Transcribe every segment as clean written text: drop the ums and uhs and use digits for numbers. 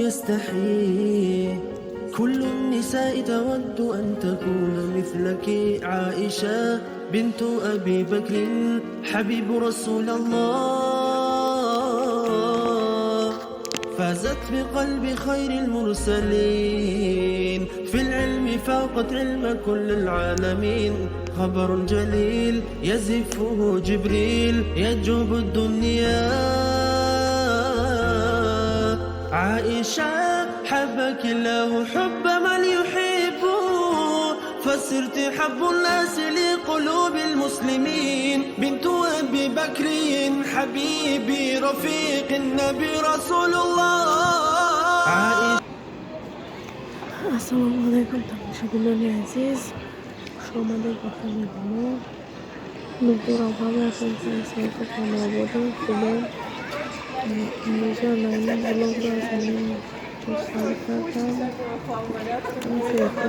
يستحي. كل النساء تود أن تكون مثلك عائشة بنت أبي بكر حبيب رسول الله. فازت بقلب خير المرسلين، في العلم فاقت علم كل العالمين. خبر جليل يزفه جبريل يجوب الدنيا. عائشة حبك الله حب من يحب، فصرت حب الناس لقلوب المسلمين. بنت أبي بكر حبيبي رفيق النبي رسول الله. আসসালামু আলাইকুম দর্শকমণ্ডলী আজিজ, আমাদের কথা নিলাম নতুন অভাবে এখন সাইতে কামাবো খুলে নিজের নাইনগুলো জানি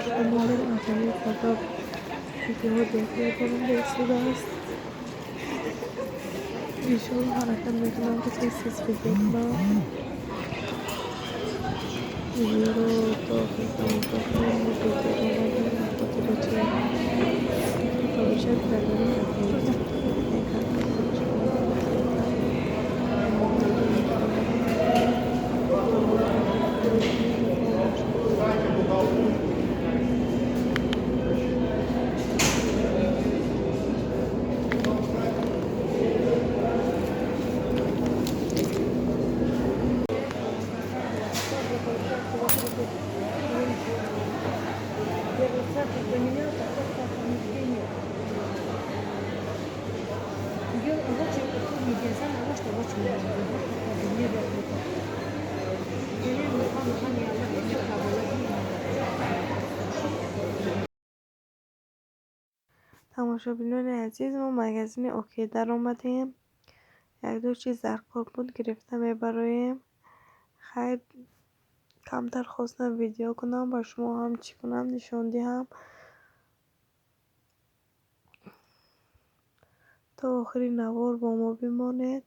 সম্বন্ধে আগামী কথা ভিডিও দেখে এবং দেখছি গাছ ভীষণ হারাকার নতুন আমাকে চেষ্টা দেখলাম ভিডিওর তো ভবিষ্যৎ تماشابینان عزیز، ما مگزین اوکی در اومدیم. یک دو چیز در کاربرد گرفتم برای خیر کمتر خواستم ویدیو کنم با شما هم چی کنم نشان دهم تا آخرین نوار با ما بمانید.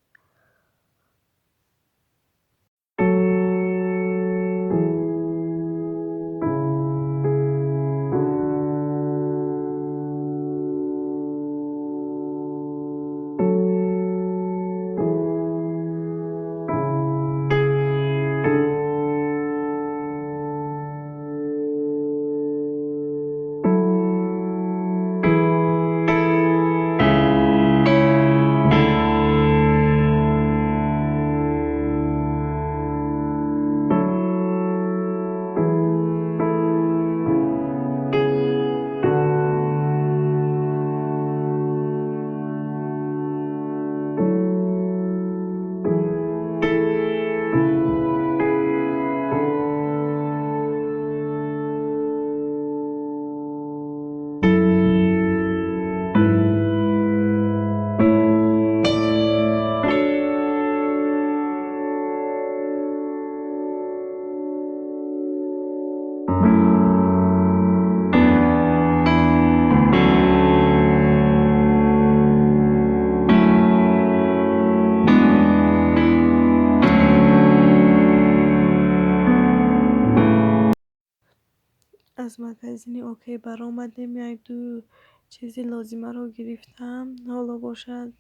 از مگزین اوکی برآمدیم. یک دو چیزی لازمه رو گرفتم. حالا باشد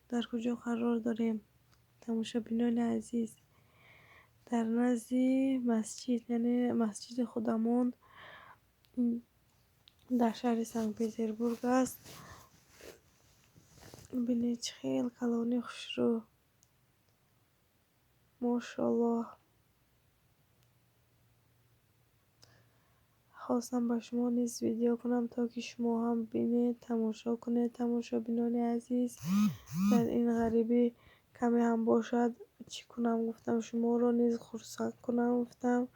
در کجا قرار داریم تماشابینان عزیز؟ در نزد مسجد، یعنی مسجد خودمون در شهر سنت پترزبورگ است. ببینید چه خیلی کلانی خوش رو ماشاءالله. خواستم با شما نیز ویدیو کنم تا که شما هم ببینید، تماشا کنید. تماشابینان عزیز، در این غریبی کمی هم باشد چی کنم گفتم شما رو نیز خرسند کنم. گفتم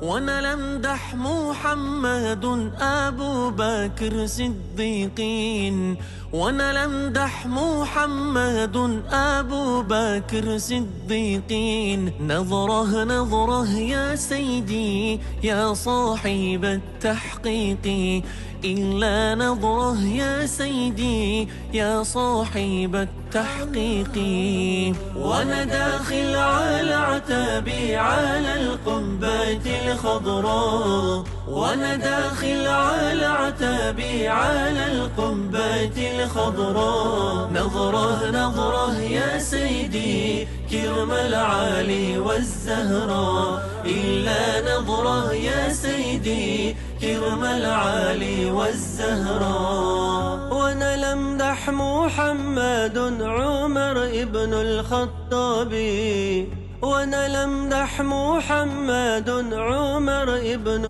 ونلمدح محمد أبو بكر صديقين، ونلمدح محمد أبو بكر صديقين. نظره نظره يا سيدي يا صاحب التحقيق، إلا نظره يا سيدي يا صاحب التحقيق. وانا داخل على عتابي على القبة الخضراء، وانا داخل على عتابي على القبة الخضراء. نظره نظره يا سيدي كرم العالي والزهراء، إلا نظره يا سيدي كرم العالي والزهراء. وانا لمدح محمد عمر ابن الخطاب، وانا لمدح محمد عمر ابن،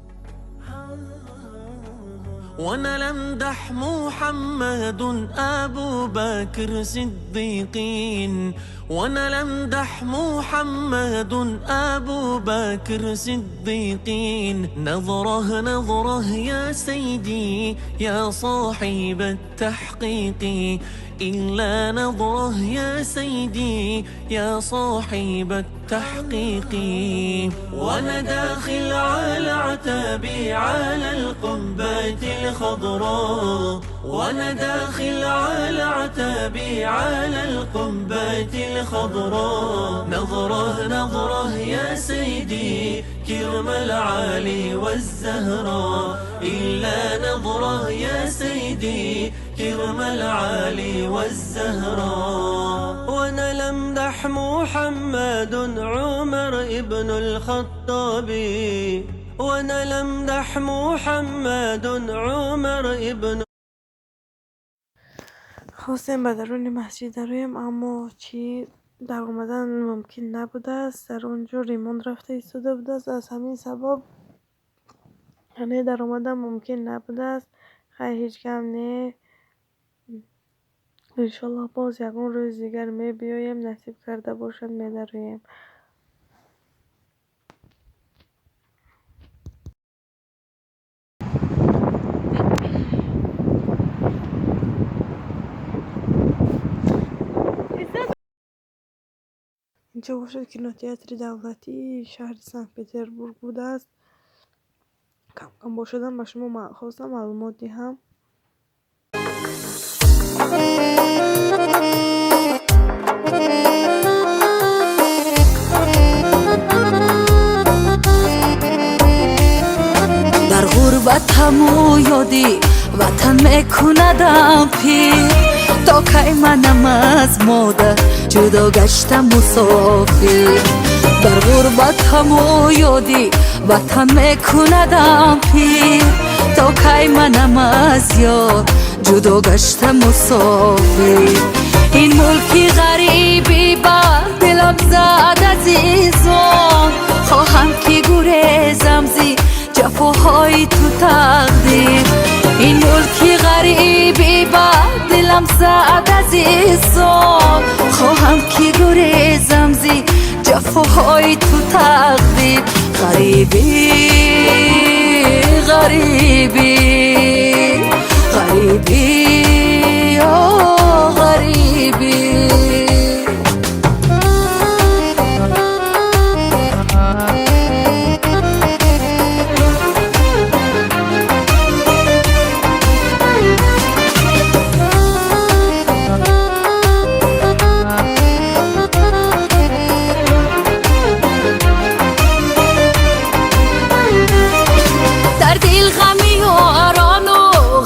ونلمدح محمد أبو بكر صديقين، ونلمدح محمد أبو بكر صديقين. نظره نظره يا سيدي يا صاحب التحقيق، إلا نظره يا سيدي يا صاحب التحقيق. وانا داخل على عتابي على القبة الخضراء، وانا داخل على عتابي على القبة الخضراء. نظره نظره يا سيدي كرم العالي والزهراء، إلا نظره يا سيدي كرم العالي والزهراء. وانا لمدح محمد عمر ابن الخطاب، وانا لمدح محمد عمر ابن. خواستیم به درون مسجد رویم، اما چی در اومدن ممکن نبوده است. در اونجا ریموند رفته ایستاده بوده است، از همین سبب یعنی در اومدن ممکن نبوده است. خیلی هیچ کم نه، انشالله باز یکون روز دیگر می بیایم، نصیب کرده باشد می درویم. اینجا باشد کینوتئاتر دولتی شهر سنت پترزبورگ بوده است. کم کم باشدم به شما خواستم معلومات دهم. در غربتمو یادی وطن میکندم پیر، تا کی منم از مادر جدا گشتم مسافر. در غربتمو یادی وطن میکندم پیر، تا کی منم از یار جدا گشتم مسافر. این ملکی غریبی بر دلم زد عزیزان، خواهم که گریزم زی جفاهای تو تقدیر. این ملکی غریبی بر دلم زد عزیزان، خواهم که گریزم زی جفاهای تو تقدیر. غریبی غریبی غریبی آه غریبی.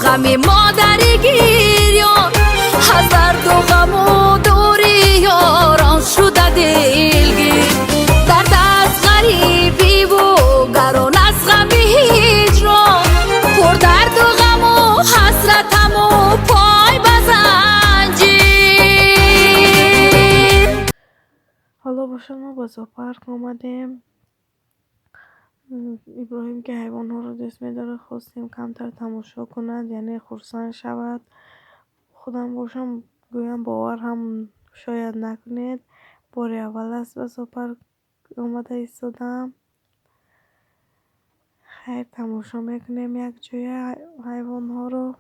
غمی مادری گیریان، از درد و غم و دوری یاران شده دلگیر. درد از غریبی و گران از غمی هجران، پر درد و غم و حسرتم و پای بزنجیر. حالا با شما با زوپارک آمدیم. ابراهیم که حیوان ها رو دوست می‌داره، خواستیم کمتر تماشا کند، یعنی خرسند شود. خودم باشم گویم باور هم شاید نکنید، بار اول است به زوپارک آمده ایستادم. خیر تماشا میکنیم یک جای حیوان ها رو.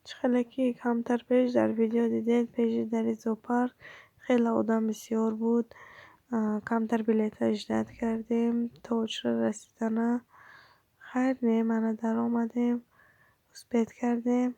چقدر که کمتر پیش در ویدیو دیدید، پیش در زوپارک خیلی آدم بسیار بود. کمتر بلیت اجداد کردیم تا اجرا رسیدنه. خیر نیمانه در آمدیم، اسپید کردیم.